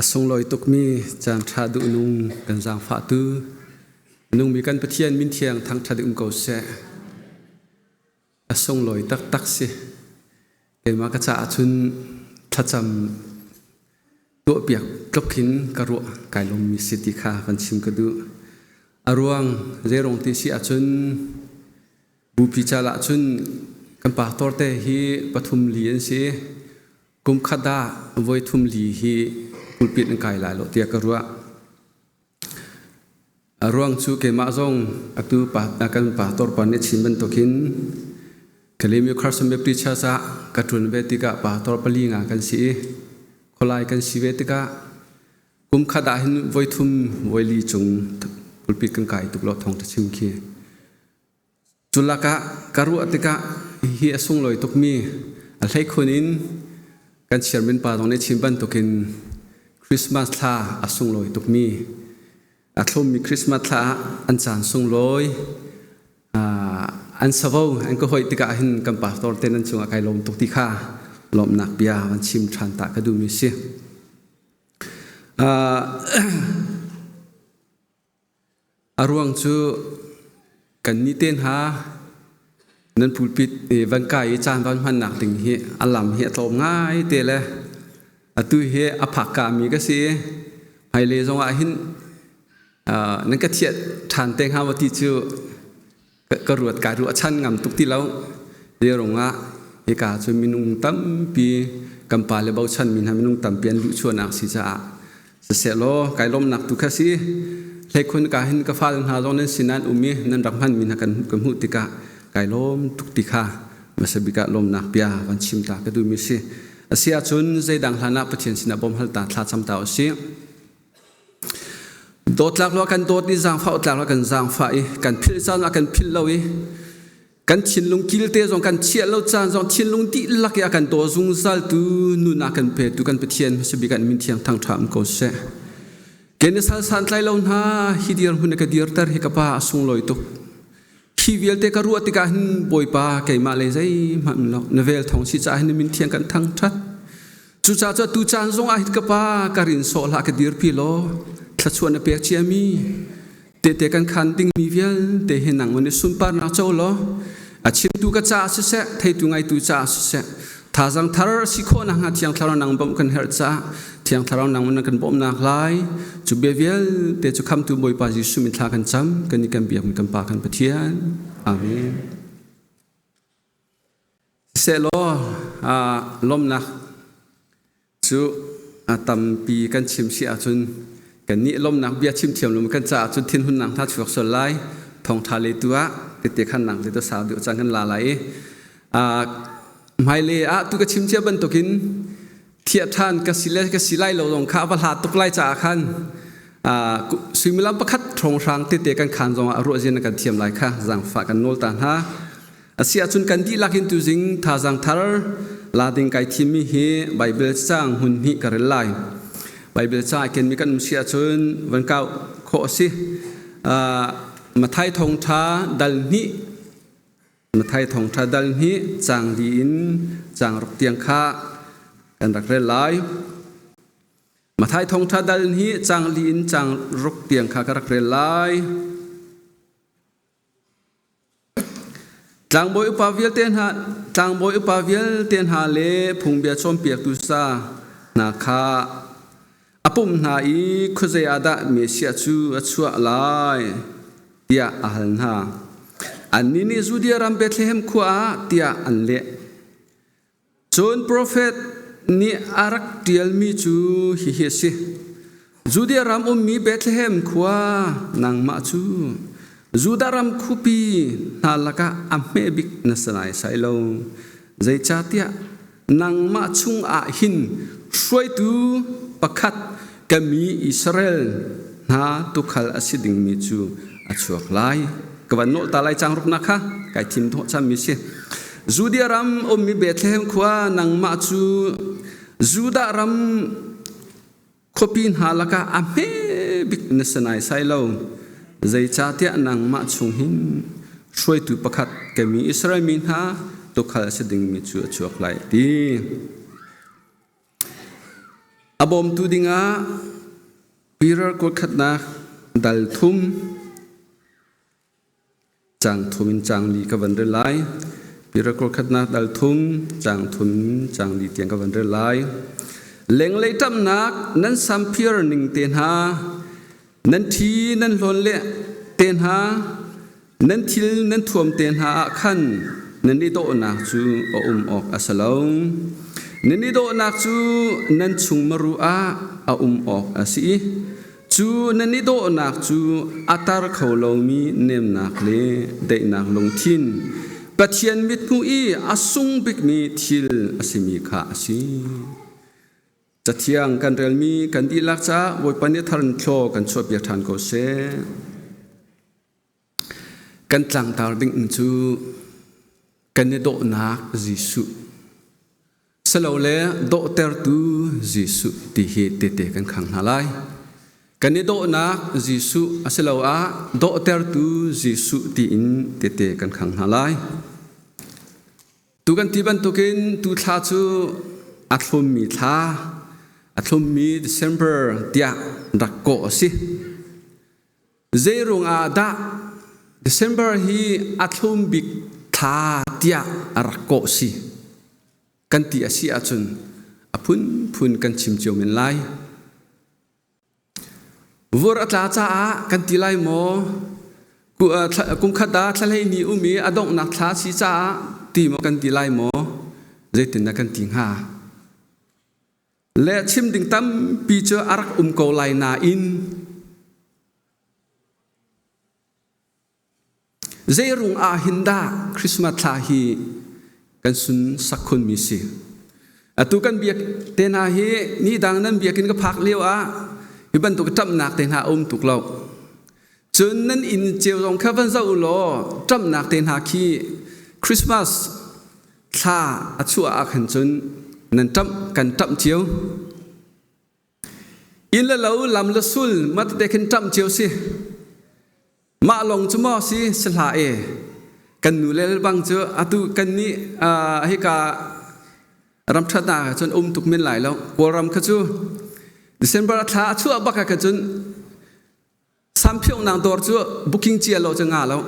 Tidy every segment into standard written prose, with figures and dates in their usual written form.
สงลอยตกมีจางชาดุนุงกันจางฝาตือนุงมีกันปะเทียนมินเทียงทั้งชาดุมเกาเสสงลอยตักสิเอ็มากระจาชุนทัดจำตัวเปียกกลบขินกระรัวกายลมมีสิทธิค่ากันชิมกระดูอารวงเรื่องที่สิอาชุนบุพิจาระชุนกันป่าตอร์เตฮีปฐุมลีนสิกุมขดาไว้ทุมลีฮีปุลปิดกายหลายโลเตียกรัวอารวงชูเกมาซงอักตูป่ากันป่าตอร์ปานเนชิมบันตกินเคลิมิคราสเมปริชาซากระตุนเวติกะป่าตอร์ปลีงากันสิขลายกันสิเวติกะกุมขดาหินไว้ทุมไว้ลีจงปุลปิดกันกายตุกลอทองตะชิมคีจุลกะกรัวติกะฮีอสงลอยตุกมีอัลไลคนอินกันเชื่อเป็นป่าตรงนี้ชิมบันตุกินคริสต์มาสท่าอสงลอยตุกมีอัตลมมีคริสต์มาสท่าอันจานสงลอยอันสาวอันก็หอยติกะหินกันป่าตอร์เตนันจงอากายลมตุกติค่าลมหนักเบียมันชิมชันตากระดูมิเสียอารวงจูกันนิเตนหานั่นพูดปิดวันกายจานวันพันหนักถึงเฮอลัมเฮตอมง่ายเตเลยตุเฮอภักกามีก็สิไฮเลจงอาหินนั่นก็เทียดทานเตงหาวติจูกระรวดการรัวชั้นงำตุกที่แล้วเดี๋ยวรงอ่ะเอกาจะมีนุ่งตั้มปีกำปาเลเบาชั้นมีทำมีนุ่งตั้มเปลี่ยนลุชวนอักษิจาเสียโลกายลมหนักตุกสิเล็กคนกาหินกฟ้าลงหาลงนั้นสินันอุมีนั่นรักพันมีนักกันกมุติกากายลมทุกติกามาสบิกาลมนักเปียวันชิมตากระดูมิสิอาเซียจุนใจดังหานาปะเทียนสินาบอมฮัลตาทลาจำตาอสิโดดหลักล้อกันโดดนี่จางฟ้าหลักล้อกันจางฟ้ากันพิลจานกันพิลเลวิกันชินลุงกิลเตจงกันเชียร์เราจานจงชินลุงตีลักยากันตัวซุงซัลตูนุนักกันเพตุกันปะเทียนมาสบิกันมินเทียงทางทามก็เสเกณฑ์สัลสันไลลงหาฮิดีร์หุ่นกระดีร์ตร์ฮิกป้าส่งลอยตุกชีวิลเตกรัวติกาหินบอยป้าเกยมาเลยใจมันเนาะนเวลทองสิจ่าหินมินเทียงกันทั้งชัดจุจ่าจะตูจานทรงอาหิตกป้าการินโซลากระดีร์พิโลทัดชวนเปียกเชียมีเตะกันคันติ้งมีเวลเตะเห็นหนังมันสุนปาร์นาโจโลอาชิมตูกระจ่าเสะไทยตูไงตูจ่าเสะท่าจังทาร์สิโคนังหาเทียงทาร์นังบ่มกันเฮร์จ่าเทียงทาร์นังมันกันบ่มนักไล่จุเบียเวลเตะจุคำตูบอยป้าจิสุมิทากันจำกันนี่กันเบียมันกันปากันปะเทียนอาเมนเสโลลมนักจุตัมปีกันชิมเสียจุนกันนี่ลมนักเบียชิมเทียมลมกันจ่าจุดทิ้นหุ่นหนังทัดฝกสลายทองทาเลตัวเตะขันหนังเตะสาวเดือดจังกันลาไหลไม่เลยตุกชิมเชียบันตุกินเทียท่านกสิไลเราลงข้าวหาตุกไลจ่าขันสุมิลำประคัดทงรังเตะกันขันจงอรุณเจนกันเทียมไหลค่ะจังฝากกันโนลตันฮะเสียจุนกันดีลักินตุจิงท่าจังทาร์ลาดิงไกทีมีเฮไบเบิลจังหุ่นหิกระไรไบเบิลจ่าเกณฑ์มีกันเสียจนวันเก่าโคสิมาไทยทงท้าดัลนิมาไทยทงท้าดัลนิจางดีอินจางรกเตียงข้ากันรักเร่ไลมาไทยทงท้าดัลนิจางดีอินจางรกเตียงข้ากันรักเร่ไลจางบอยอุปาวิลเตียนหาจางบอยอุปาวิลเตียนหาเลพุงเบียชมเปียกตุซานาคาอปุ่มนาอีคุเซียดาเมเซียจูอัชวะไลเตียอาหันหาอันนี้นี่จูเดียรัมเบธเลเฮมขวาเตียอันเละจนโปรเฟตนี่อารักเดียลมีจูฮิเฮซิจูเดียรัมมีเบธเลเฮมขวานางมาจูจูดารัมคุปีนาลกะอัมเมบิกนัสไนไซโลใจชาเตียนางมาชุงอาหินช่วยตูประคัดกมีอิสราเอลนาตุขัลอสิดิงมีจูอชวกไลกวันโนตาไลจังรุกนักค่ะไก่ทิมทอจำมิเชจูเดียรัมมีเบธเลเฮมขวานางมาจูจูดารัมคุปีนาลกะอัมเมบิกนัสไนไซโลใจชาเตียนางมาชุงหินช่วยตูประคัดกมีอิสราเอลมีนาตุขัลอสิดิงมีจูอชวกไลดีอ abom tu dinga pirar ko khatna dal thum chang thumin chang li ka van re lai pirar ko khatna dal thum chang li tiang ka van re lai leng lei tam nak nan sam piar ning ten ha nan thi nan lon le ten ha nan thil nan thuam ten ha khan nan ni do nak chu ok asalong nan ni do nak chu nan chung maru a ok asi chu nan ni do nak chu atar kholomi nem nak le de nak long thin pathian mit ku i asung bik mi thil asimi kha asi Jatiang kan relmi kan di laksa boy pani tharan thlo kan chop ya than ko se kan tlang tar ding chu kan ne do nak jisu selo le do ter tu jisu ti he te te kan khang halai kan ne do nak jisu aselo a do ter tu jisu ti in te te kan khang halai tu kan ti ban tu kin tu tha chu athum mi tha athum mi December dia rakko si zerung ada December hi athum bik tha dia rakko si kan ti asi achun apun kan chimcheu men lai vor atla cha a kan ti lai mo kum khada thlai ni umi adong nak thla si cha ti mo kan ti lai mo zetin na kan ting ha le chim ding tam pi cho arak ko lai na in zerung a hinda Christmas tha hi kan sun sakhun mi si atu kan biak tena hi ni dang nan biakin ka phak lew a hiban tu tam nak ten ha tuk lo chun nan in cheu rong kha van zau lo tam nak ten ha khi Christmas tha achua a khan chun nan tam kan tam chiếu in la lâu làm la sul mat de kan tam chiếu si ma long chu mo si sala e kan nu le bang chu atu kan ni hi ka ram thata chun tuk min lai lo ko ram kha chu December tha chu abaka ka chun sam phiong nang dor chu booking chia lo cha nga lo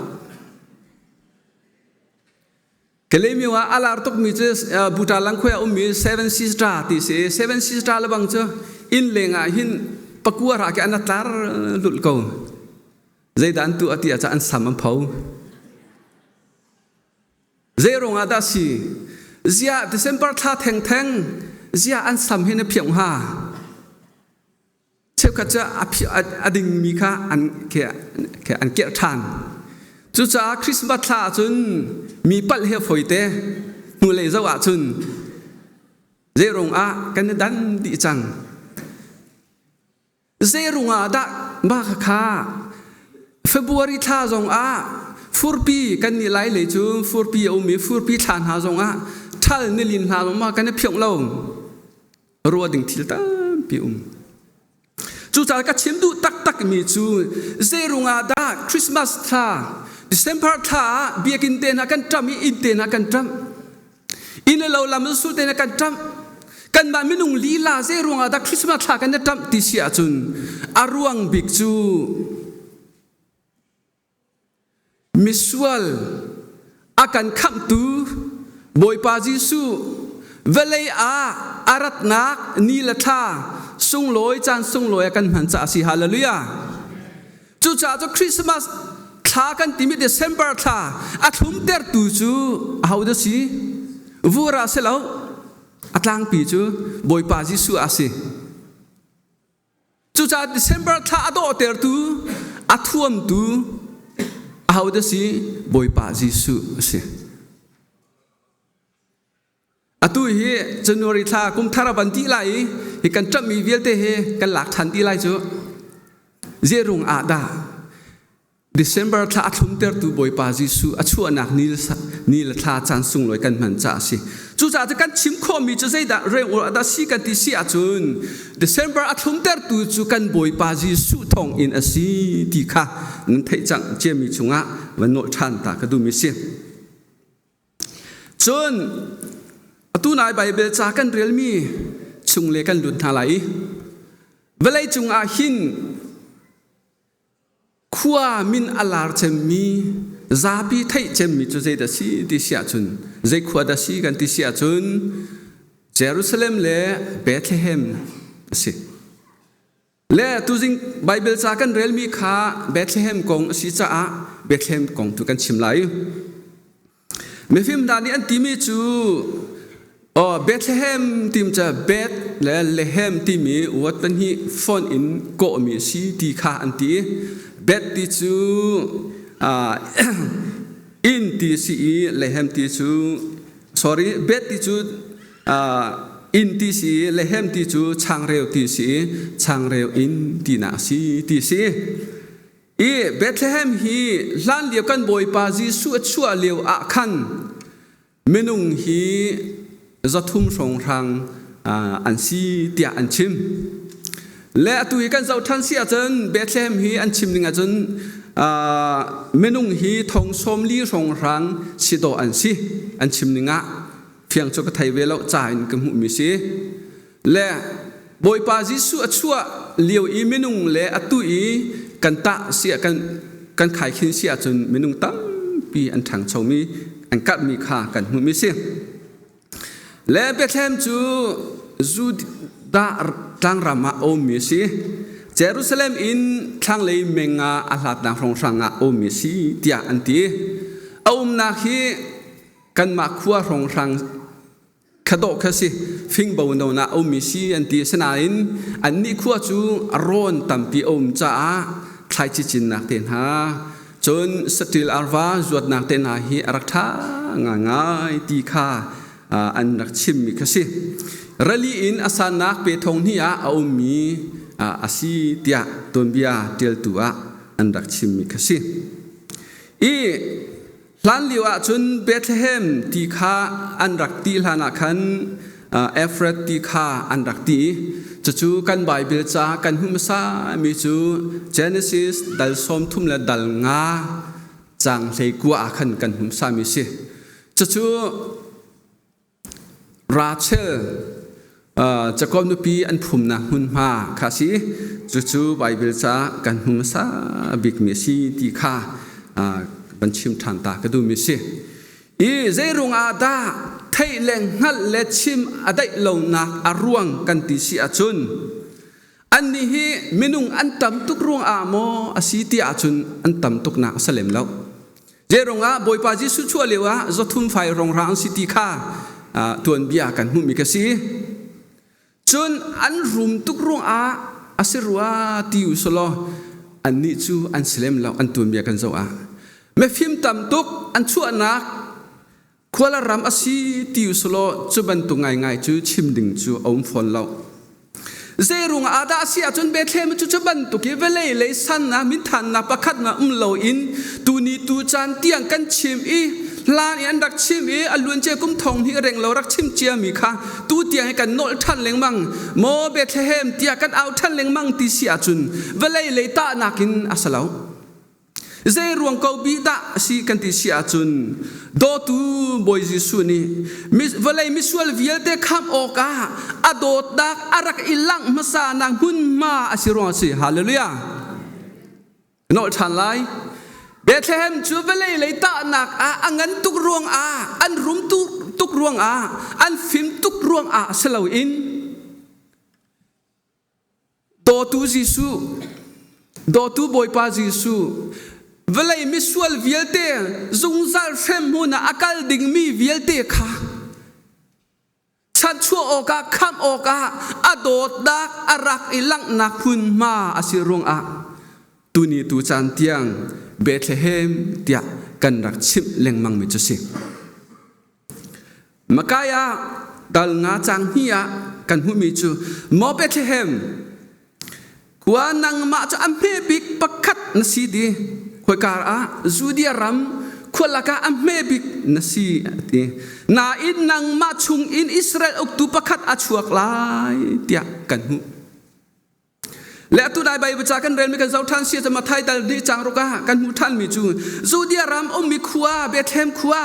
Kelemi wa alar tok mi je buta lang khoya mi 7 sister ti se 7 sister la bang cho in lenga hin pakua ra ke anatar lul ko zaidan tu ati acha an sam phau zero nga da si zia December tha theng zia an sam hin phiang ha chep kha cha ading mi kha an ke an ke than chu cha Christmas tha chun mi pal he foite nu le zawa chun zerong a kan dan di chang zerong a da ba kha February tha jong a furpi kan ni lai le chu furpi o mi furpi than ha jong a thal ni lin ha ma kan phiong lo ro ding thil ta pi chu cha ka chim du tak mi chu zerong a da Christmas tha December tha biakin te na kan tram in te na kan tram in lo lam su te na kan tram kan ma minung lila zerunga da Christmas tha kan tram ti sia chun aruang bik chu misual akan kham tu boy pa jisu velei a arat nak ni la tha sung loi chan sung loi kan han cha si hallelujah chu cha cho Christmas tha kan timi December tha athum ter tu chu how do si vura se lo atlang pi chu boy pa jisu ase chu cha December tha ado ter tu athuam tu how do si boy pa jisu ase atu hi January tha kum thara ban ti lai hi kan cham mi vel te he kan lak than ti lai chu zerung ada December tha athum ter tu boy pa jisu achu anak ni la tha chan sung loi kan man cha si chu cha kan chim kho mi chu sei da re or da si kan ti si achun December athum ter tu chu kan boy pa jisu thong in a si ti kha nan thei chang che mi chunga wan no than ta ka du mi si chun atu nai bible cha kan real mi chung le kan lun tha lai เวลาจุงอาหินขวามินอลาร์เจมีซาบีไทยเจมีจุเจดสีที่เสียจุนเจขวาดสีกันที่เสียจุนเยรูซาเล็มและเบธเลเฮมสิและตุจิงไบเบิลจากกันเรลมีค่าเบธเลเฮมกงสิจ้าเบธเลเฮมกงตุกันชิมไลเมื่อฟิมดานี้อันที่มีจูเบธเลเฮมทีมจะเบธและเลเฮมที่มีวัดเป็นฮีฟอนอินโกมีสีที่ค่าอันที่เบธที่จูอินที่สีเลเฮมที่จู sorry เบธที่จูอินที่สีเลเฮมที่จูช่างเร็วที่สีช่างเร็วอินที่นาสีที่สีเบธเลเฮมฮีล้านเดียวกันบอยปาจีชั่วเลียวอาคันเมนุงฮีจะทุ่มสงรังอันสีเตียอันชิมและตัวกันเจ้าท่านเสียจนเบธเลเฮมฮีอันชิมหนึ่งจนเมนุงฮีทองสมลีสงรังสิโดอันสีอันชิมหนึ่งเพียงจกไทยเวลาจ่ายกับหุมิสีและบอยปาจิชั่วเลียวอีเมนุงและตุยกันตะเสียกันขายขินเสียจนเมนุงตั้งปีอันถังชาวมีอันกัดมีค่ากันหุมิสีและเบธเลเฮมจูดาตั้งรามาโอมิสีเยรูซาเล็มอินทั้งเลยเมงาอาลาดนางรองสังอาโอมิสีเตียอันตีเอานาคีกันมาขัวรองสังขดกสิฟิงบาวนาโอมิสีอันตีสนาอินอันนี้ขัวจูร้อนตัมปีอมจ้าใครจิจินนักเต็นหาจนสติลอาร์วาจวดนักเต็นหาฮีรักท่างง่ายตีค่าอันนักชิมมิกสิรลีอินอาสานักเปทงนี้อาอมีอาศีเตียตุนเบียเตียตัวอันนักชิมมิกสิหลานเลียวจนเบธเลเฮมตีค่าอันรักตีหลานักขันเอฟเรตตีค่าอันรักตีจู่กันไบเบิลจากันหุมซามีจู่เจเนซิสดัลสมทุ่มและดัลงาจางเลยกัวขันกันหุมซามีสิจู่ราเชลจะก้มนุปีอันพุ่มนะหุ่นมาข้าสิจู่ไบเบิลจากันหุมซาบิกมีสิตีค่าบัญชิมทันตากระดูมิสิเจรุงอาดาไทยแรงหัดเลชิมอาได้เหล่านักอารวงกันติสิอาจุนอันนี้มินุงอันตำตุกรวงอาโมอาศิติอาจุนอันตำตุกนักสเลมแล้วเจรุงอาบอยปาจิสุชัวเลวะจะทุ่มไฟรองรางสิติข้าตัวนเบียกันหุมิกสิจนอันรุมตุกรวงอาศิรัวติวสโลอันนี้จูอันสเลมแล้วอันตัวนเบียกันเจ้าเมื่อฟิมตำตุกอันชั่วนักควาลารำอาศีติวสโลจูบันตุง่ายจูชิมดึงจูอมฟอนเราเจรุงอาดาเสียจนเบธเลมจูบันตุกิเวเลเลยสันนะมิทันนะประคัดนะเลาอินตูนีตูจานเตียงกันชิมลานอันรักชิมอลวนเจกุมทองที่เร่งเรารักชิมเจียมีค่ะตูเตียงให้กันโนลทันเลงมังโมเบธเลมเตียกันเอาทันเลงมังตีเสียจุนเวเลเลยตานักินอาสลาวเจรวงเกาบีดาสีกันติเสียจุนโดตูบอยจิสุนีเวลามิสวลวิลเตคำโอกาอดดดักอารักอิลังมาสานางหุ่นมาอาศิรวงสิฮาเลลูยาโนทันไลเบธเลเฮมจูเวลาเลยตานักอังันตุกรวงอันรุมตุกรวงอันฟิมตุกรวงสลาวอินโดตูจิสุโดตูบอยปาจิสุเวลามิสวลวิลเตจงซาเชมมุนอากาศดิ่งมีวิลเตค่ะชัดชั่วโอกาคำโอกาอดดดักอารักอิลังนักพุนมาอาศิรงตุนีตูจันเตียงเบธเลเฮมเตียกันรักชิมเลงมังมิจุสิมากายาดัลงาจังเฮียกันหุมิจูโมเบธเลเฮมกว่านังมาจะอัมเพบิกปักขัดนสีดีขวยการจูเดียรัมขวลกาอัมเมบิกนสีตีนาอินนังมาชุงอินอิสราเอลอุกตุปักขัดอาชวกลายเตียกันหูและตุได้ใบประจากกันเรียนมีกันเจ้าท่านเสียจะมาไทยแต่ดีจังรกากันหูท่านมีจูเดียรัมอมมีขวาเบธเลมขวา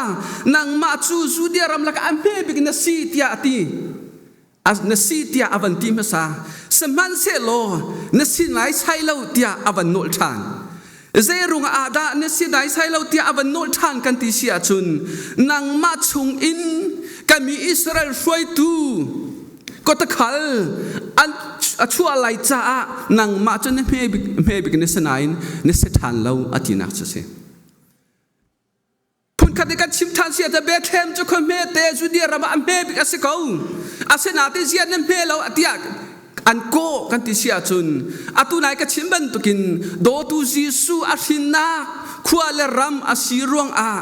นังมาจูเดียรัมละกาอัมเมบิกนสีเตียตี as nasi tia avan tim sa seman se lo nasi nai sai lo tia avan nol than zerung ada nasi nai sai lo tia avan nol than kan ti sia chun nang ma chung in kami Israel froi tu ko ta khal an achua lai cha nang ma chun me bi ne sanain ne se than lo atina cha se pun khat kan chim than sia ta Bethlehem chu khom me te ju dia rama me bi ka se ko asena te sia ne me lo atia an ko kan ti sia chun atu nai ka chim ban tukin do tu Jesu a thinna khua le ram a siruang a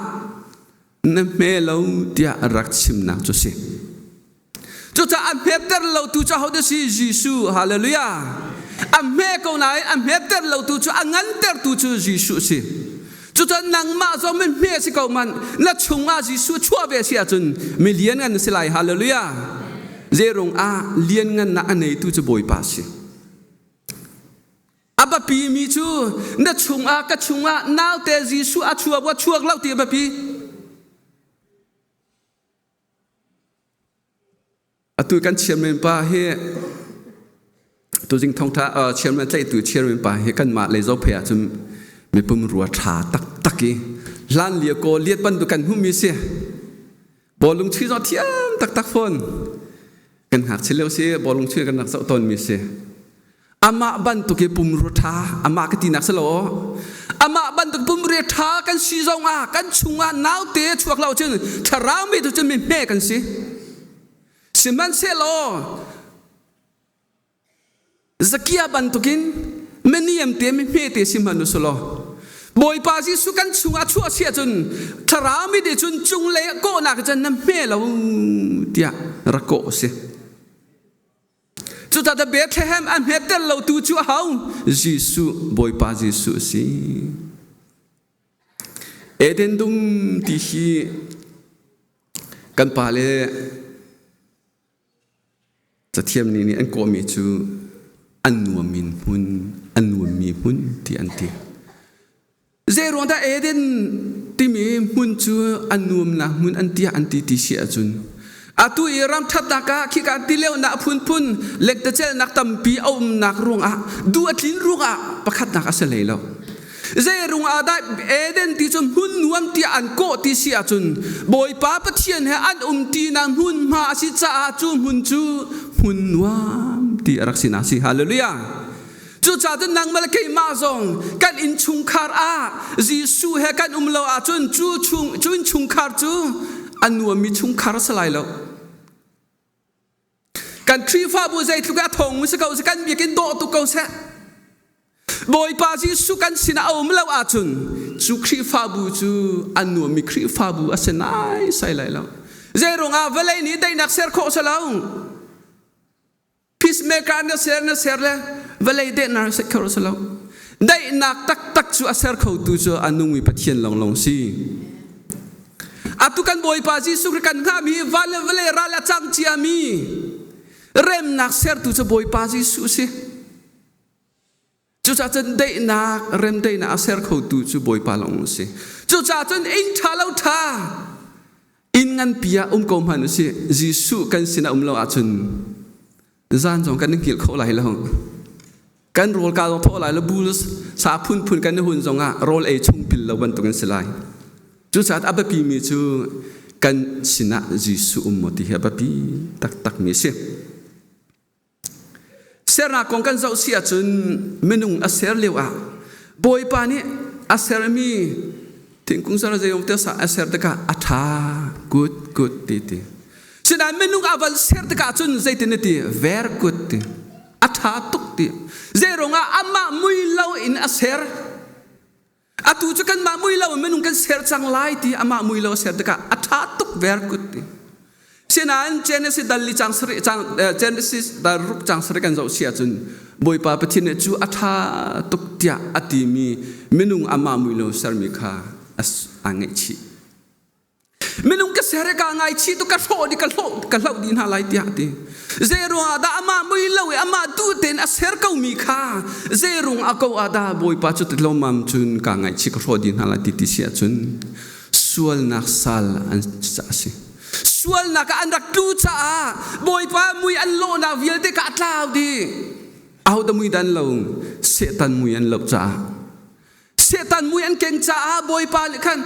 ne me lo tia rak chim na chu se chu cha an me ter lo tu cha ho de si Jesu hallelujah am me ko nai am me ter lo tu chu angan ter tu chu Jesu si chu cha nang ma zo men me si ko man na chunga Jesu chua be sia chun million an silai hallelujah zerong a lian ngan na anei tu chu boi pa si aba pi mi chu na chunga ka chunga naw te Jesu a chua wa chuak lau ti ba pi atu kan chairman pa he tu jing thong tha chairman tlai tu chairman pa he kan ma le zo phe chum me pum ruwa tha tak taki lan lia ko liet ban tu kan hu mi se bolung chi zo thiam tak tak phone kan hak chileu se bolung chi kan nak sa ton mi se ama ban tu ke pum ru tha ama ka ti nak sa lo ama ban tu pum re tha kan si zong a kan chunga naw te chuak lau chen tharau mi tu chen mi me kan si siman se lo zakia ban tukin meniam te mi me te siman so lo boy pa ji su kan chunga chua sia chun tharau mi de chun chung le ko na ka chen na me lo tia ra ko se chu ta da Bethlehem an me tel lo tu chu hau Jesu boy pa Jesu si eden dum ti hi kan pa leจะเทียมนี้อันก็มีจูอันนัวมินหุนอันนัวมีหุนที่อันที่เจรวนตาเอเดนที่มีหุนจูอันนัวนะหุนอันที่ที่เสียจุนอาตุยรำทัดนักขี้การที่เลวนักพุนเล็กแต่เจนักตั้มปีเอานักรุงดูอัดลินรุงประคัดนักเสลยแล้วเจรุงได้เอเดนที่จมหุนนวมที่อันโกที่เสียจุนบอยป้าปะเทียนให้อันที่นางหุนมาสิจ้าจูหุนจูหุนวามที่รักษณะสิฮาเลลูยาจู่จ้าจนนางมาเลกมาซองกันอินชุงคาร์จีสูเฮกันเลวจนจู่ชุงคาร์จูอันนัวมีชุงคาร์สลายแล้วกันทรีฟ้าบุใจทุกอย่างทงมุสกาวสกันมีกินโตตุกเอาเสบอยปาจีสุกันสินะเอาเมื่ออาจุนจูครีฟาบูจูอันนัวมีครีฟาบูอาเซนายใส่ไหลแล้วเจรงเวลานี้ได้นักเสือโคสแล้วพิสเมการนักเสือเลยเวลาได้นักเสือโคสแล้วได้นักตักจูอาเสือโคตูจูอันนุ่งมีปะเทียนลงสิอาตุกันบอยปาจีสุกันข้ามีเวลาราลจังจีอามีเริ่มนักเสือตูจูบอยปาจีสุสิจู่จ้าจนได้นักเริ่มได้นักเสือเขาตูจูบอยปาลงสิจู่จ้าจนอินทาเลาทาอินงันปียกอมหันสิจิสุกันสินะเราอาจุนจานจงกันนึกเกี่ยวเขาไหลแล้วกันโรลการเราท่อไหลแล้วบูสสาพุนกันนึกหุ่นจงโรลเอชุ่งพิลเราวันตรงกันสลายจู่จ้าอับปีมีจูกันสินะจิสุหมดที่อับปีตักมีสิเสนาของกันเจ้าเสียจนเมนุงอาเซรเลวบอยปานี่อาเซรมีถึงกุงสารเจียมเตสอาเซรตกะอัฐากุดตีฉะนั้นเมนุงอาวันเซรตกะจนใจตินตีเวรกุดตีอัฐาตุกตีเจรงอามามุยเล่าอินอาเซรอาตูจะกันมามุยเล่าเมนุงกันเซรจังไลตีอามามุยเล่าเซรตกะอัฐาตุกเวรกุดตีเช่นนั้นเจเนซิสดัลลิจังสริเจเนซิสดัลรุกจังสริกันจะเสียจนบอยปาปทินจูอัฐาตุกเตียอติมีเมนุงอามามุยเล่าเซรมิคาอังไงชีเมนุงก็เสรกางไงชีตุกกระโดดกระโดดดินหาไลตีตีเจรุงอาดาอามามุยเล่าอามาดูเต็นอาเสรเขามีค่าเจรุงอากูอาดาบอยปาจุดลมจุนกางไงชีกระโดดดินหาไลตีเสียจนส่วนนักสัลอันจะสิ ส่วนนักอันรักดูจ้าบ่อยป้ามุยอันโลนาวิลเตกัดลาวดีเอาแต่มุยดันลงเสตันมุยอันลบจ้าเสตันมุยอันเก่งจ้าบ่อยป้าเลยคัน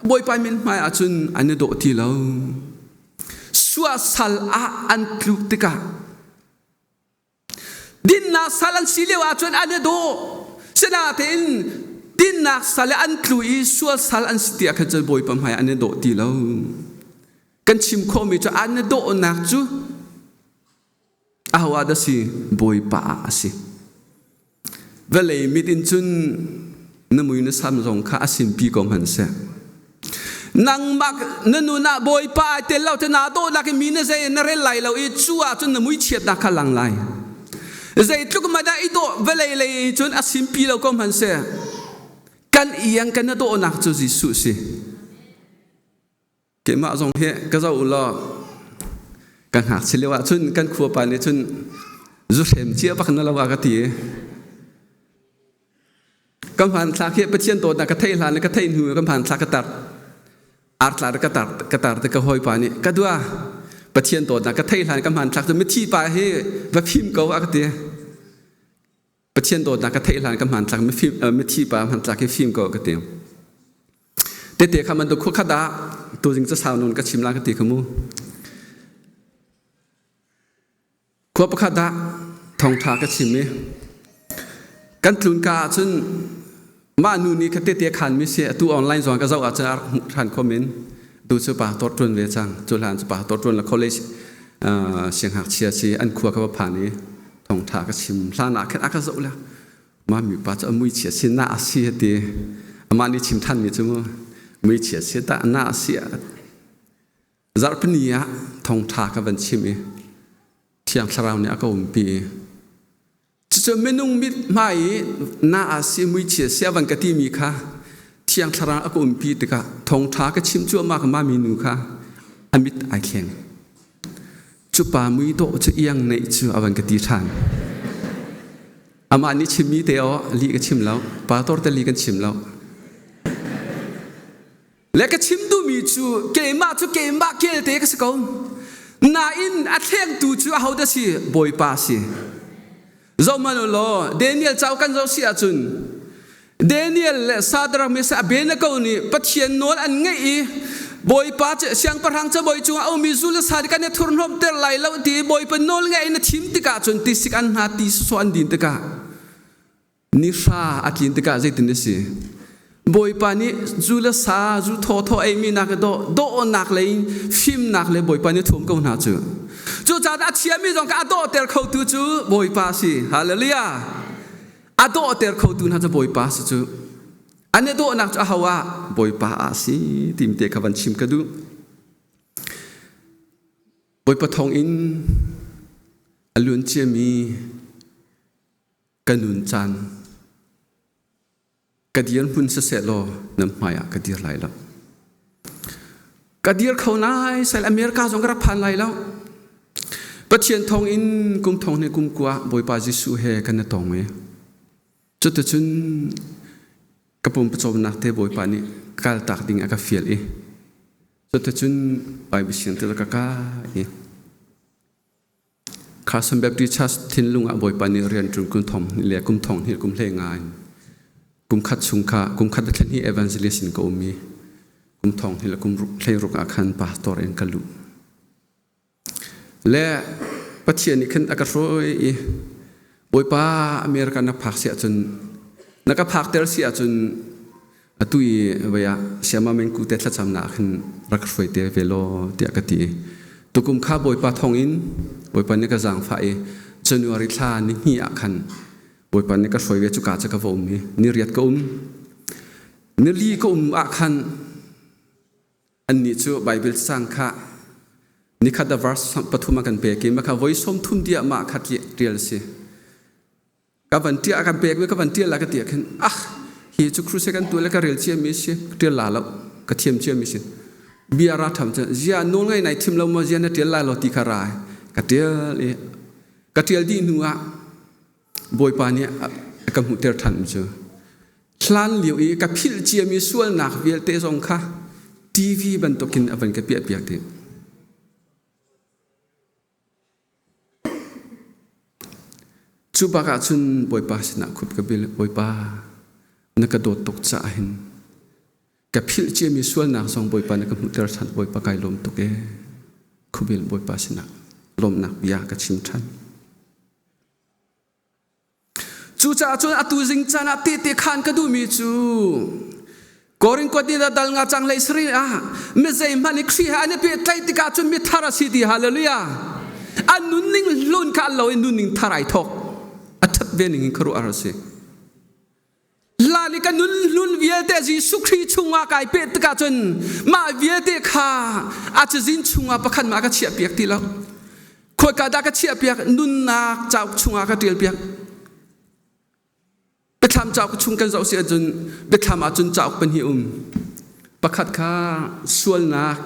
บ่อยป้ามินไม่อาจุนอันนี้โดดที่เราสัวสัลอาอันคลุติกาดินนักสัลอันสิเลวอาจุนอันนี้โดเสนาเทนดินนักสัลอันคลุยสัวสัลอันสติอาคันจะบ่อยป้าไม่อันนี้โดดที่เรากันชิมโคมิจะอันนี้โดนักจูอาวาดสิบอยป้าสิเวลามิดินจุนนมุยนสามสองข้าสิมปีกอมันเสนังมักนนุนาบอยป้าเตลเราจะนาโดนักมีนเซนเรลไลเราอีชัวจุนนมุยเฉียดนักขลังไลเซตุกมาได้อีโดเวลาเลยจุนอาสิมปีเรากอมันเสกันเอียงกันนโดนักจูจิสุสิเกี่ยมาส่งเฮก็จะอุลอกันหักเฉลียวชุนกันขัวปานนี้ชุนจุดเห็มเชี่ยวปักนั่นละว่ากตีกำพันสักเฮปเชียนโตนักกระเทยลานกระเทยหูกำพันสักกระตัดอาร์ตลานกระตัดแต่กระหอยปานนี้ก็ดูว่าปเชียนโตนักกระเทยลานกำพันสักจะไม่ที่ปาเฮแบบพิมพ์ก็ว่ากตีปเชียนโตนักกระเทยลานกำพันสักไม่พิมพ์ไม่ที่ปาพันสักให้พิมพ์ก็กตีเตะคำมันตัวคุกขดาตัวจริงจะสาวนนก็ชิมลากติขมูควบประคดาทองทาก็ชิมไหมกันทุนกาจนมานูนี้คติเตียขันมิเสียตัวออนไลน์ส่วนก็จะอาจจะทันคอมเมนต์ดูสปาตัวตนเวจังจุฬาสปาตัวตนและคอลเลจเสียงหักเชียชีอันขัวกับผ่านนี้ทองทาก็ชิมลานาแค่อักษรแล้วมามีป้าจะมุยเชียชิน่าเสียดีมานี่ชิมท่านนี่จุมั้ยไม่เฉียดเสียแต่น่าเสียจารย์ปนียทองทากับวันชิมีเที่ยงสราวเนี่ยก็อุ่นปีจะไม่นุ่งมิดไม่น่าเสียไม่เฉียดเสียวันกะที่มีค่ะเที่ยงสราวก็อุ่นปีแต่ก็ทองทาก็ชิมจั่วมากมามีนูค่ะอมิตรไอแข็งจุป่ามือโตจะเอียงในจั่ววันกะที่ทานอามานี่ชิมมีเดียวลีก็ชิมแล้วป้าตัวแต่ลีกันชิมแล้วและก็ชิมดูมีจูเกมาเกลเตก็สกองนาอินอัดเทียงตูจูเอาได้สิบอยป้าสิเจ้ามันโลเดนิเอลเจ้ากันเจ้าเสียจุนเดนิเอลซาดรามิสเบนก็นี่ปัจเจียนนวลอันไงบอยป้าจะเสียงประหังจะบอยจูเอามีจุลสาดิกันเนี่ยทุนรบเตอร์ไหลแล้วตีบอยเป็นนวลไงนะชิมติกาจุนติสิกันหาติสวนดินติกานิชาอัดลินติกาใจตินดิสิบอยปานี่จูเลสาจูทอไอมีนักโดนักเลยฟิมนักเลยบอยปานี่ทุ่มก็น่าจูจ่าดาเชียมีตรงกับโดเตอร์เขาตูจูบอยปาสิฮาเลลูยาโดเตอร์เขาตูน่าจะบอยปาสิจูอันนี้โดนักจะหาว่าบอยปาสิทีมเตะขับชิมกันดูบอยปะทองอินอลุนเชียมีกันนุนจันกระเดียนพุ่นเสร็จแล้วน้ำหมายกระเดียร์ไหลแล้วกระเดียร์เขานายใส่อเมริกาสงกระพันไหลแล้วประเทียนทองอินกุมทองในกุมกัวบอยปาจิสุเฮกันนะตองไหมจุดจุนกระปุ่มประจบนักเทบอยปานี่กาลตักดิ่งอากาเฟียลจุดจุนไปบิเชียนเตลกากาข้าสมแบบดิชัสทินลุงบอยปานี่เรียนจุนกุมทองนี่แหละกุมทองนี่กุมเพลงงานกุมขัดสุงคากุมขัดแค่นี้เอวานเจลิสินก็มีกุมทองนี่แหละกุมเพลงรุกอาคารปาตอร์เอ็นกัลูและปัจเจียนนี่ขึ้นอากาศร้อยบอยป้าอเมริกันนักพักเสียจนนักพักเตอร์เสียจนตุยเวียเสียมาเมนกูเตะจำหนักขึ้นรักไฟเตะเวโลเตียกตีตุกุมข้าบอยป้าทองอินบอยป้านี่ก็จางไฟจนวาริธานี่ฮีอาคันบอยปานนี่ก็สวยเวจุกาจะกระวมนี่เรียดก็นี่ลีก็อาคันอันนี้จู่ไบเบิลสังฆะนี่ขัดดาวร์สปฐุมกันเปกิมาค่ะไว้สมทุนเดียมาขัดเรียลสิกับวันเดียกันเปกไว้กับวันเดียละก็เดียกันฮีจุครูเซกันตัวแล้วก็เรียลเชียมิสิเรียลลาแล้วก็เทียมเชียมิสิเบียร์ทำจะเจียนโน้นไงในทีมเรามาเจียนเรียลลาเราตีคารายก็เดียลดีนัวบอยปานี่กับมุเตอร์ทันเจอคลานเหลียวกับพิลเจียมีส่วนหนักเวลเตะสงค่ะทีวีบรรทุกินอวันกับเปียกเด็ก จูปากาจุนบอยปาสินะคุบกับบิลบอยปานักกระโดดตกใจเห็นกับพิลเจมีส่วนนักสองบอยปานักมุตรชันบอยปากายลมตกคุบิลบอยปาสินะลมนักยากระชิมชันจูจ่าจนอตุจิงจานาตีขันกระดูมีจูกอริงกวดีดัลงาจังเลยสรีไม่ใช่มันอีกสิ่งอันนี้เป็นไตติกาจนมีทาราสิดีฮาเลลูยาอันนุนนิ่งลุ่นกันเราอันนุนนิ่งทารายทอกอัฐเวนิงครูอาร์เซลาลิกันนุนลุ่นเวียเตจีสุขรีชุงอากายเป็นติกาจนมาเวียเตขาอาจจะจินชุงอาประคันมากระเชียเปียกทีแล้วขวดกาดากระเชียเปียกนุนนักเจ้าชุงอากระเดียลเปียกไปทำเจ้าชุงกันเจ้าเสียจนไปทำอาจนเจ้าเป็นหิวประคัดข้าส่วนนัก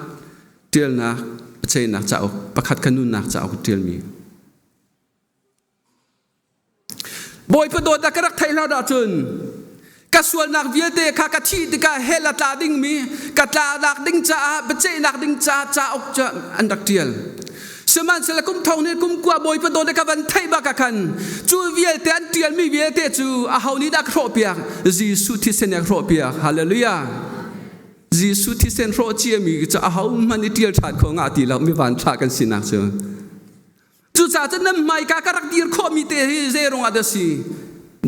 เดียลนักเจนักเจ้าประคัดขนุนนักเจ้าเดียลมีบอยประโดดนักรักไทยเราด่าจนกระส่วนนักเวียเตข้ากะที่ติกาเฮลตาดิ้งมีกะตานักดิ้งจ้าเจนักดิ้งจ้าจ้าออกจะอันดักเดียลสมันสละกุมทองเนี่ยกุมกว่าบอยประโดดในกวันไทยบักกันจูเวียเตอันเดียลมีเวียเตจูอาหานี้ดักโรเปียกจีสุที่เซนยักโรเปียกฮาเลลูยาจีสุที่เซนโรเจียมีจะอาหามันเดียลชาติของอาทิเราไม่วันชากันสินักเจอจูจ่าจะนำไม้กากรักดีร์ข้อมีเตะเจรงอาเดสี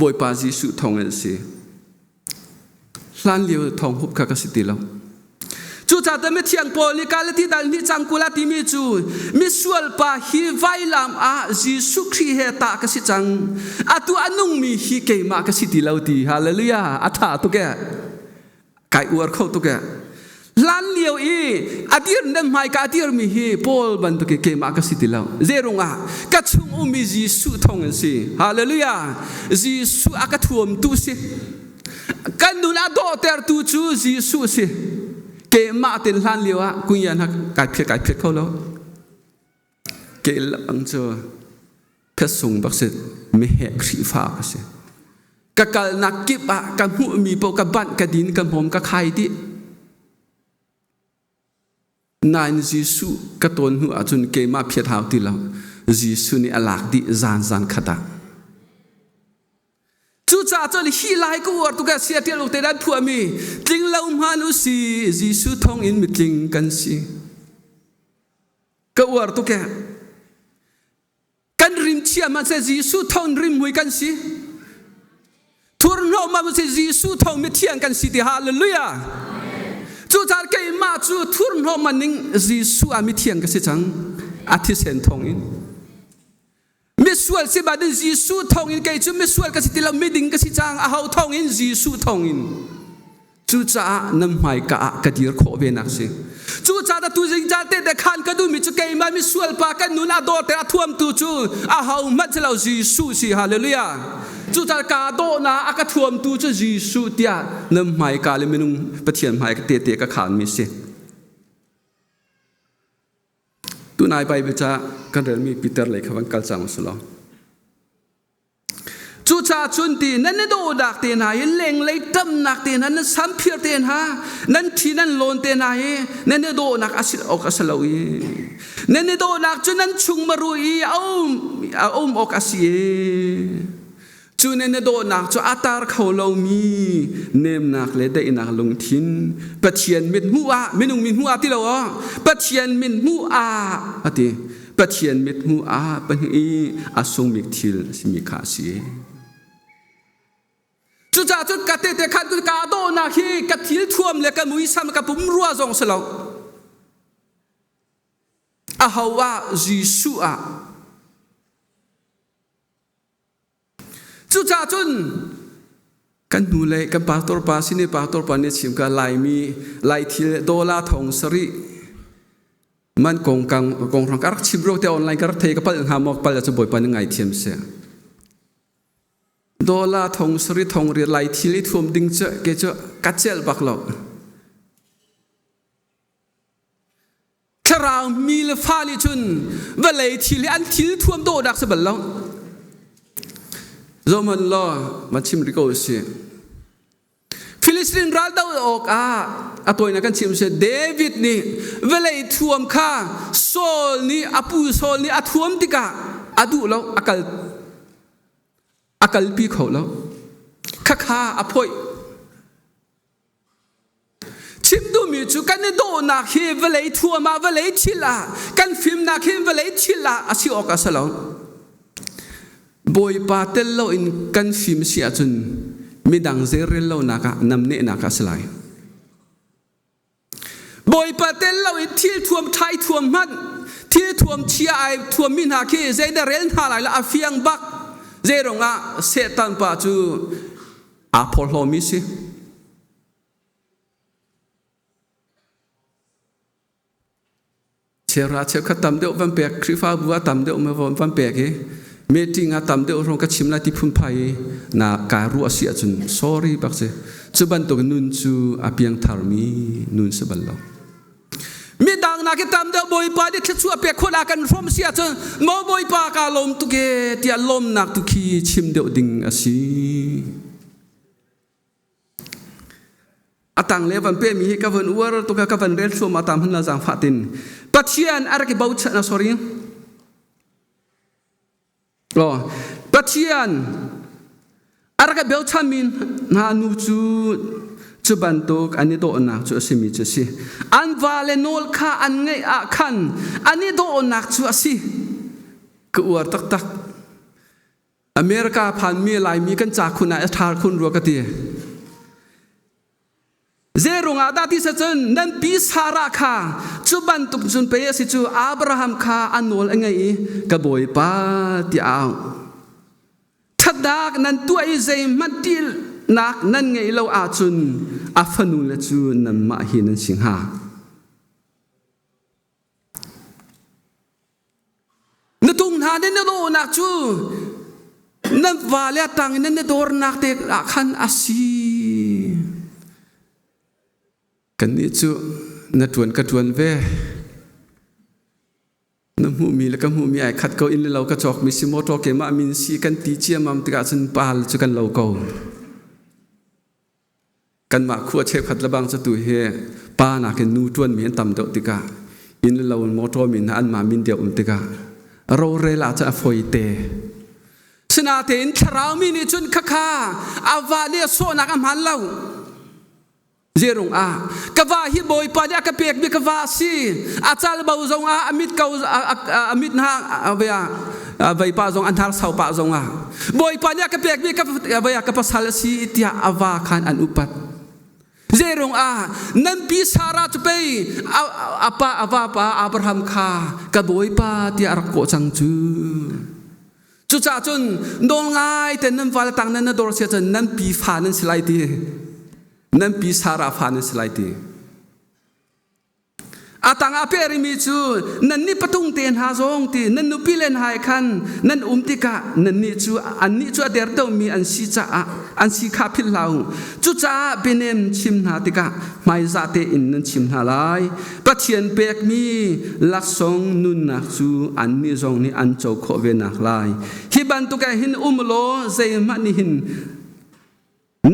บอยปาจีสุทองเอสีล้านเลี้ยวทองหุบกากสิติเราจูจ่าจะไม่เที่ยงโพลิกาลที่ดัลนิจังกุลาติมีจูมิสวลปาฮิไวลามอาจีสุครีเฮตากสิจังอาตัวอนุงมีฮิเกมากสิติเราดีฮาเลลูยาอัฐาตุแกไก่อวดเข้าตุแกล้านเลี้ยวอดีตนั้นไม่กาดีร์มีฮีโพลบันตุเกมากสิติเราเจรงอากัดชุงอุมิจีสุทองเอสีฮาเลลูยาจีสุอากาศท่วมตุสิกันดูน่าโดเตอร์ตูจูจีสุสิเกมาเต็นล้านเลี้ยวกุญญาณไก่เพียเขาแล้วเกลังเจอเพชรส่งบักเสไม่แหกสีฟ้าบักเสกะกะนักกิบกะหูมีโปกะบันกะดินกะผมกะไข่ดินายจีสุกะตนหัวจนเกมาเพียเท้าตีเราจีสุนี่อลากดิจานขดาจูจ่าจนฮีไลก็วอดตุกะเสียเทียลูกเตดันผัวมีจริงเรามานุสีจีสุทองอินมิจริงกันสิก็วอดตุกะกันริมเชียมันเสจีสุทองริมมวยกันสิทุนเรามามันเสจีสุทองมิเทียงกันสิที่ฮาเลลูยาจูจ่าเกมาจูทุนเรามันนิงจีสุอามิเทียงกันสิจังอาทิเซนทองอินมิสวลสิบาดิจีสุทองอินเกจูมิสวลก็สิติเราไม่ดิ่งก็สิจังอาหาทองอินจีสุทองอินจูจ่านำไม่กะกะดีร์โคเวนักสิจูจ่าตะตุจิงจ่าเตะขันกะดูมิจูเกมามิสวลปากันนุนอาโดเตะท่วมตูจูอาหามัดเราจีสุสิฮาเลลูยาจูจ่ากาโดนาอากะท่วมตูจูจีสุเตียนำไม่กะเลมินุงปะเทียนไม่กะเตะกะขันมิสิตัวนายไปบิจากันเรื่องมีปีเตอร์เลยครับวันกัลจังสุลจูจ่าจุนตีนั่นโดดักเตนายเล่งเลยตั้มนักเตนั้นสัมเพียร์เตนฮะนั่นที่นั่นโลนเตนายนั่นโดนักอาศิลอกอาศลวีนั่นโดนักจุนั้นชุงมารุยเอาอกอาศิจูนั่นโดนักจูอัตาร์เขาเรามีเนมนักเลยได้นักลงทิ้นปะเทียนมินหัวมินุงมินหัวที่เราปะเทียนมินหัวอะที่ปะเทียนมินหัวเป็นอาสงมิกทิลสิมิคาสีจูจ่าจุดกัดเตะขันกุกาโดนักฮีกัดทิลท่วมเลยกันมุยซ้ำกับปุ่มรัวจงสลาวอาฮาวาจีสุอาจูจ่าจุนกันดูเลยกันปาตอร์ปาสิเนปาตอร์ปาเนี่ยชิมกันลายทีโดลาทองสริมันกงรังกักชิบโรเตออนไลน์กักเทกับปัลหามอกปัลจะบ่อยปันยังไงเทียมเสียโดลาทองสริทองเรียลายทีลิทวมดิ้งเจเกจกัดเจลบักหลอกคราวมีเลฟาลิจุนเวลายทีลิอันทีลิทวมโดดักสบัลลองโรมันล้อมาชิมริโกเสียฟิลิสตินรัฐดาวออกตัวนี้กันชิมเสียเดวิดนี่เวลาท่วมข้าโซลนี่อปูโซลนี่ท่วมติกาดูแล้วอากาศ akal pi kho lo kha kha aphoi chim du mi chu kan do na khi velei thua ma velei thila kan phim na khi velei thila asi oka salo boy pa tel lo in kan phim sia chun midang zerel lo na ka namne na ka slai boy pa tel lo in thil thuam thai thuam man thil thuam chia ai thuam min ha khi zai da rel tha lai la afiang bak zeronga setan pa chu apollo mi si chera che khatam deu van pek krifa bua tam deu ma van pek he meeting a tam deu rong ka chimla ti phun phai na ka ru asia chun sorry bak se chuban to nun chu apiang tharmi nun se ballo mi dang na ke tam deu boy pa de chu apek khola kan from sia chun mo boy pa ka lom tu ke ti lom nak tu khi chim deu ding asi atang levan pe mi ka van war to ka van rel so ma tam han la jang fatin pathian ara ke bau chana sorry lo pathian ara ka bel chamin na nu chu chuban tok ani do na chu asimi chu si an vale nol kha an ngai a khan ani do nak chu asi ku war tak tak america phan mi lai mi kan cha khuna thar khun ro ka ti zerunga dati sa chun nan pi sara kha chuban tuk chun pe si chu abraham kha anol angai ka boy pa ti aw thadak nan tu ai zai matil nak nan ngai lo a chun afanu la chu nan ma hi nan sing ha na tung na den lo nak chu nan vale tang nan dor nak te khan asi kan ni chu na tuan ka tuan ve na mu mi la ka mu mi ai khat ko in lo ka chok mi si moto ke ma min si kan ti chia mam tika chun pal chu kan lo ko kan ma khu che khat la bang cha tu he pa na ke nu tuan mi tam do tika in lo moto min an ma min dia tika ro re la cha foi te sna te in tharau mi ni chun kha kha awa le so na ka man lo zerung a kawa hi boy pa ja ka pek bi kawa si achal bau zong a amit kau amit na avya vai pa zong anthar sau pa zong a boy pa ja ka pek bi ka avya ka pasal si tia awa khan an upat zerung a nan pi sara chu pe apa awa pa abraham kha ka boy pa tia ar ko chang chu cha chun dol ngai ten nan wal tang nan dor sia chen nan pi fa nan slai ti nan pi sara phan slai ti atang a peri mi chu nan ni patung ten ha zong ti nan nu pi len hai khan nan ti ka nan ni chu an ni chu der to mi an si cha an si kha phil lau chu cha benem chim na ti ka mai za te in nan chim na lai pathian pek mi lak song nun na chu an ni zong ni an chau kho ve nak lai hi ban tu ka hin lo zai ma ni hin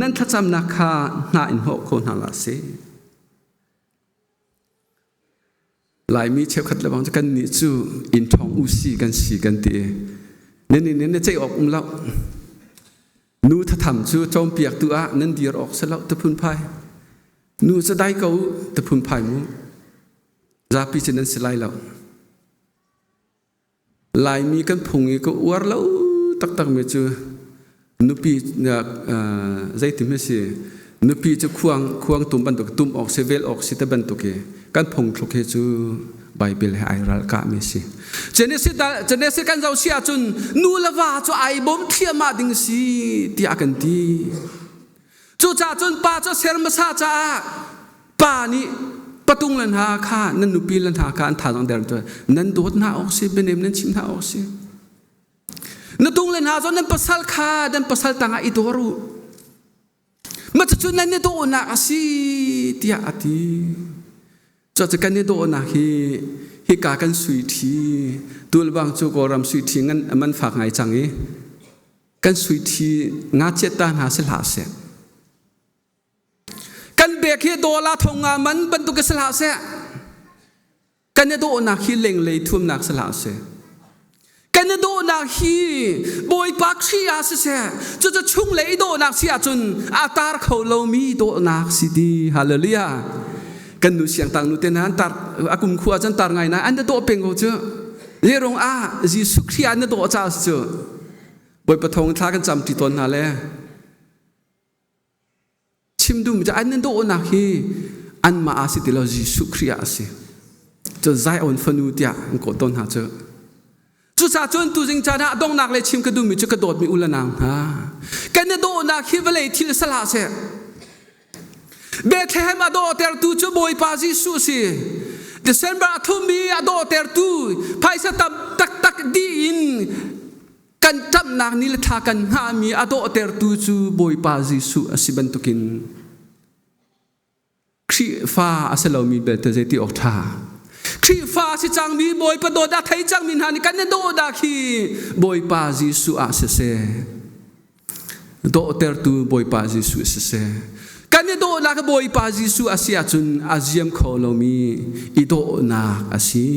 nan thacham na kha na in ho kho na la se lai mi chep khat la bang kan ni chu in thong u si kan si kan ti nen chei ok lau nu tha tham chu chom piak tu a nan dir ok selo te phun phai nu sa dai ko te phun phai mu za pi chen nan silai lau lai mi kan phungi ko war lau tak tak me chu nupi zai tim he si nupi chu khuang tum ban tok tum ok sevel ok sita ban tok ke kan phong thok he chu bible he ai ral ka me si genesis kan zau sia chun nu lawa chu ai bom thiama ding si ti akan ti chu cha chun pa chu ser ma sa cha pa ni patung lan ha kha nan nupi lan ha kha an tha jang der to nan dot na ok si benem nan chim na ok si na tung len ha zo nan pasal kha dan pasal tanga idoru ma chu nan ne do na asi tia ati cho kan ne do na hi ka kan sui thi tul bang chu ko ram sui thi ngan man phak ngai changi kan sui thi nga cheta na se la se kan be khi do la thonga man ban tu ka se la se kan ne do na hi leng le thum nak se la se กันโดนักฮีบอยปักชีอาเสจะชุ่งเลยโดนักเสียจนอาตาเขาเรามีโดนักสิดีฮาเลลูยากันดูเสียงต่างนู่นเต็นนั้นตาอากุมขัวจันตาไงนะอันเดโดเป็นกูเจอเรื่องจีสุขที่อันเดโดจ้าเจอบอยปะทงท้ากันจำติดตนฮาเลชิมดูมันจะอันนั้นโดนักฮีอันมาอาศิติเราจีสุขรีอาศิจะใจอ่อนฟนูเดียงกดต้นหาเจอจุดสาจนตุจิงจานะดงนักเลยชิมกระดุมมีจะกระโดดมีอุลนางฮะกันเนี่ยโดนักฮีเวลทิลสละเสเบธเลเฮมอโดเตอร์ตูจะบอยปาจิสุสิเดซเซมบราทุมีอโดเตอร์ตูไพ่สตับตักดีอินกันจับนักนิลทากันหามีอโดเตอร์ตูจูบอยปาจิสุสิบันตุกินครีฟ้าอาศัยเรามีเบตเจติออกท่าครีฟ้าสิจังมีบอยปะโดดาไทยจังมินหานิกันเนี่ยโดดาคีบอยปาจิสุอาเซโดเตอร์ตูบอยปาจิสุเซกันเนี่ยโดนักบอยปาจิสุอาเซียจุนอาเซียมโคโลมีอีโดนักอาศี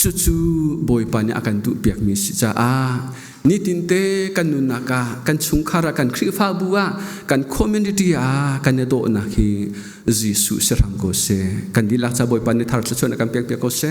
จู่บอยปาเนี่ยกันตุเปียกมีสิจ้านี่ตินเตกันนุนักกันชุงคารากันครีฟ้าบัวกันคอมมูนิตี้กันเนี่ยโดนักฮีจิสุเสรังโกเซกันดีลักษณะบอยปาเนี่ยทาร์ชชนกันเปียกโกเซ